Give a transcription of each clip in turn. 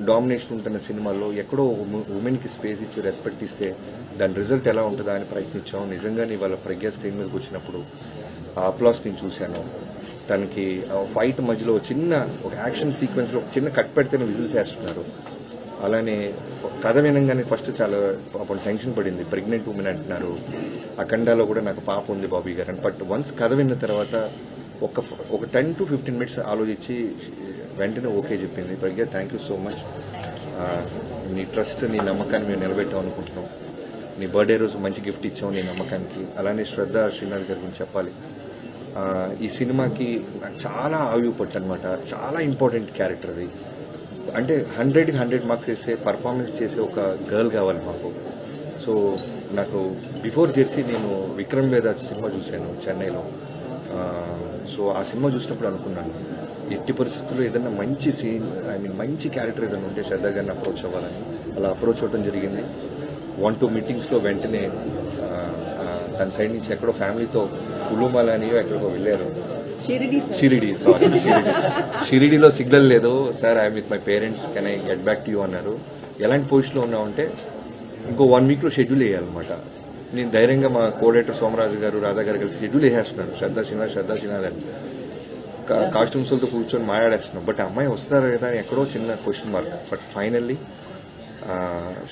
Domination ఉంటున్న సినిమాల్లో ఎక్కడో ఉమెన్కి స్పేస్ ఇచ్చి రెస్పెక్ట్ ఇస్తే దాని రిజల్ట్ ఎలా ఉంటుందా అని ప్రయత్నించాం. నిజంగానే ఇవాళ ప్రజ్ఞ స్క్రీన్ మీదకి వచ్చినప్పుడు ఆ అప్లాస్ నేను చూశాను. తనకి ఫైట్ మధ్యలో చిన్న ఒక యాక్షన్ సీక్వెన్స్లో ఒక చిన్న కట్ పెడితేనే విజిల్స్ వేస్తున్నారు. అలానే కథ వినంగానే ఫస్ట్ చాలా పాపం టెన్షన్ పడింది. ప్రెగ్నెంట్ ఉమెన్ అంటున్నారు. అఖండాలో కూడా నాకు పాప ఉంది బాబీ గారు అని. బట్ వన్స్ కథ విన్న తర్వాత ఒక 10 to 15 minutes ఆలోచించి వెంటనే ఓకే చెప్పింది. ప్రజ్ఞ థ్యాంక్ యూ సో మచ్. నీ ట్రస్ట్, నీ నమ్మకాన్ని మేము నిలబెట్టాం అనుకుంటున్నాం. నీ బర్త్డే రోజు మంచి గిఫ్ట్ ఇచ్చాం నీ నమ్మకానికి. అలానే శ్రద్ధ శ్రీనాథ్ గారి గురించి చెప్పాలి. ఈ సినిమాకి నాకు చాలా ఆయుపట్టు అనమాట. చాలా ఇంపార్టెంట్ క్యారెక్టర్ అది. అంటే 100కి 100 మార్క్స్ వేసే పర్ఫార్మెన్స్ చేసే ఒక గర్ల్ కావాలి మాకు. సో నాకు బిఫోర్ జెర్సీ నేను విక్రమ్ వేద సినిమా చూశాను చెన్నైలో. సో ఆ సినిమా చూసినప్పుడు అనుకున్నాను ఎట్టి పరిస్థితుల్లో ఏదైనా మంచి సీన్ మంచి క్యారెక్టర్ ఏదైనా ఉంటే శ్రద్ధ గారిని అప్రోచ్ అవ్వాలని. అలా అప్రోచ్ అవ్వడం జరిగింది. 1-2 మీటింగ్స్లో వెంటనే తన సైడ్ నుంచి ఎక్కడో ఫ్యామిలీతో కులుమాల అనియో ఎక్కడికో వెళ్ళారు. షిరిడీలో సిగ్నల్ లేదు sir, I with my parents, can I get back to you అన్నారు. ఎలాంటి పొజిషన్లో ఉన్నామంటే ఇంకో 1 weekలో షెడ్యూల్ వేయాలన్నమాట. నేను ధైర్యంగా మా కోడేటర్ సోమరాజు గారు, రాధా గారు కలిసి షెడ్యూల్ వేసేస్తున్నాను. శ్రద్ధ సిన్హా అని కాస్ట్యూమ్స్లతో కూర్చొని మాట్లాడేస్తున్నాం. బట్ అమ్మాయి వస్తారు కదా అని ఎక్కడో చిన్న క్వశ్చన్ మార్క్. బట్ ఫైనల్లీ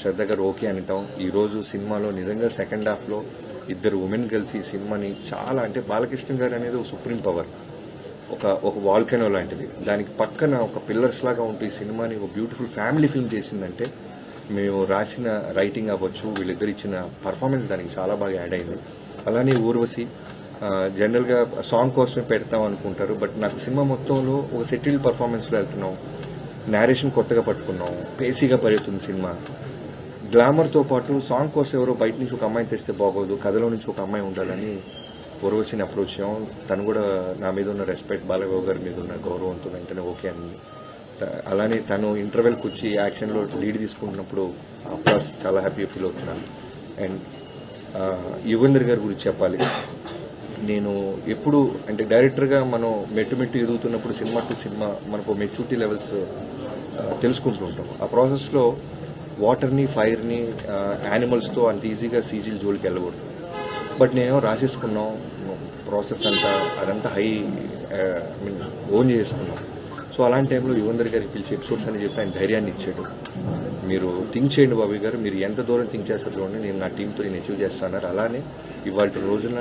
శ్రద్ధ గారు ఓకే అనటం. ఈరోజు సినిమాలో నిజంగా సెకండ్ హాఫ్లో 2 ఉమెన్ కలిసి ఈ సినిమాని చాలా, అంటే బాలకృష్ణ గారు అనేది ఒక సుప్రీం పవర్, ఒక వాల్కెనో లాంటిది. దానికి పక్కన ఒక పిల్లర్స్ లాగా ఉంటూ ఈ సినిమాని ఒక బ్యూటిఫుల్ ఫ్యామిలీ ఫిల్మ్ చేసిందంటే మేము రాసిన రైటింగ్ అవ్వచ్చు, వీళ్ళిద్దరు ఇచ్చిన పర్ఫార్మెన్స్ దానికి చాలా బాగా యాడ్ అయింది. అలానే ఊర్వశి జనరల్గా సాంగ్ కోసమే పెడతాం అనుకుంటారు. బట్ నాకు సినిమా మొత్తంలో ఒక సెటిల్డ్ పర్ఫార్మెన్స్లో వెళ్తున్నాం. నేరేషన్ కొత్తగా పట్టుకున్నాం. పేసీగా పరిగెత్తుంది సినిమా. గ్లామర్తో పాటు సాంగ్ కోసం ఎవరో బయట నుంచి ఒక అమ్మాయిని తెస్తే బాగోదు, కథలో నుంచి ఒక అమ్మాయి ఉండాలని ఊర్వశిని అప్రోచ్ అయ్యాం. తను కూడా నా మీద ఉన్న రెస్పెక్ట్, బాలగౌ గారి మీద ఉన్న గౌరవంతో వెంటనే ఓకే అని. అలానే తను ఇంటర్వెల్కి వచ్చి యాక్షన్లో లీడ్ తీసుకుంటున్నప్పుడు అప్లాస్ చాలా హ్యాపీగా ఫీల్ అవుతున్నాను. అండ్ యుగంధర్ గారి గురించి చెప్పాలి. నేను ఎప్పుడు అంటే డైరెక్టర్గా మనం మెట్టు ఎదుగుతున్నప్పుడు సినిమా టు సినిమా మనకు మెచ్యూరిటీ లెవెల్స్ తెలుసుకుంటూ ఉంటాం. ఆ ప్రాసెస్లో వాటర్ని, ఫైర్ని, యానిమల్స్తో అంత ఈజీగా సీజీల జోలికి వెళ్ళకూడదు. బట్ నేను రాసేసుకున్నాం ప్రాసెస్ అదంతా హై ఓన్ చేసుకున్నాం. సో అలాంటి టైంలో యుగంధర్ గారికి పిలిచి ఎపిసోడ్స్ అని చెప్పి ఆయన ధైర్యాన్ని ఇచ్చాడు. మీరు థింక్ చేయండి బాబీ గారు, మీరు ఎంత దూరం థింక్ చేస్తారు చూడండి, నేను నా టీంతో నేను అచీవ్ చేస్తాను. అలానే ఇవాళ రోజున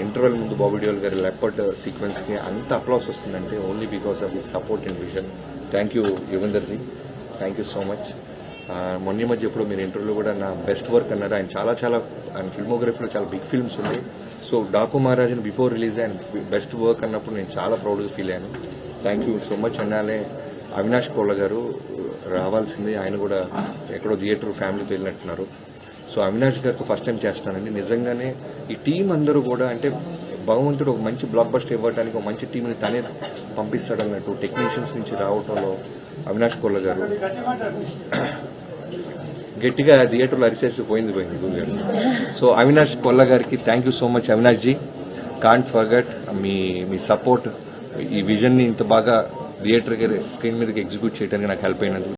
ఇంటర్వెల్ ముందు బాబీ డియోల్ గారి లెపర్డ్ సీక్వెన్స్కి అంత అప్లాస్ వస్తుందంటే only because of his support and vision. Thank you Yugandhar ji, thank you so much. మొన్న మధ్య ఎప్పుడు మీరు ఇంటర్వ్యూలో కూడా నా బెస్ట్ వర్క్ అన్నారు. ఆయన ఆయన ఫిల్మోగ్రఫీలో చాలా బిగ్ ఫిల్మ్స్ ఉన్నాయి. సో డాకు మహారాజన్ బిఫోర్ రిలీజ్ ఆయన బెస్ట్ వర్క్ అన్నప్పుడు నేను చాలా ప్రౌడ్గా ఫీల్ అయ్యాను. Thank you so much. అన్నాలే అవినాష్ కోళ్ళ గారు రావాల్సింది, ఆయన కూడా ఎక్కడో థియేటర్ ఫ్యామిలీతో వెళ్ళినట్టున్నారు. సో అవినాష్ గారితో ఫస్ట్ టైం చేస్తున్నానండి. నిజంగానే ఈ టీం అందరూ కూడా, అంటే భగవంతుడు ఒక మంచి బ్లాక్ బస్టర్ ఇవ్వడానికి ఒక మంచి టీంని తనే పంపిస్తాడన్నట్టు టెక్నీషియన్స్ నుంచి రావటంలో అవినాష్ కోళ్ళ గారు గట్టిగా థియేటర్లో అరిసేసి పోయింది గురుగారు. సో అవినాష్ కొల్ల గారికి thank you so much. Avinash ji, can't forget మీ సపోర్ట్, ఈ విజన్ని ఇంత బాగా థియేటర్ స్క్రీన్ మీదకి ఎగ్జిక్యూట్ చేయడానికి నాకు హెల్ప్ అయినందుకు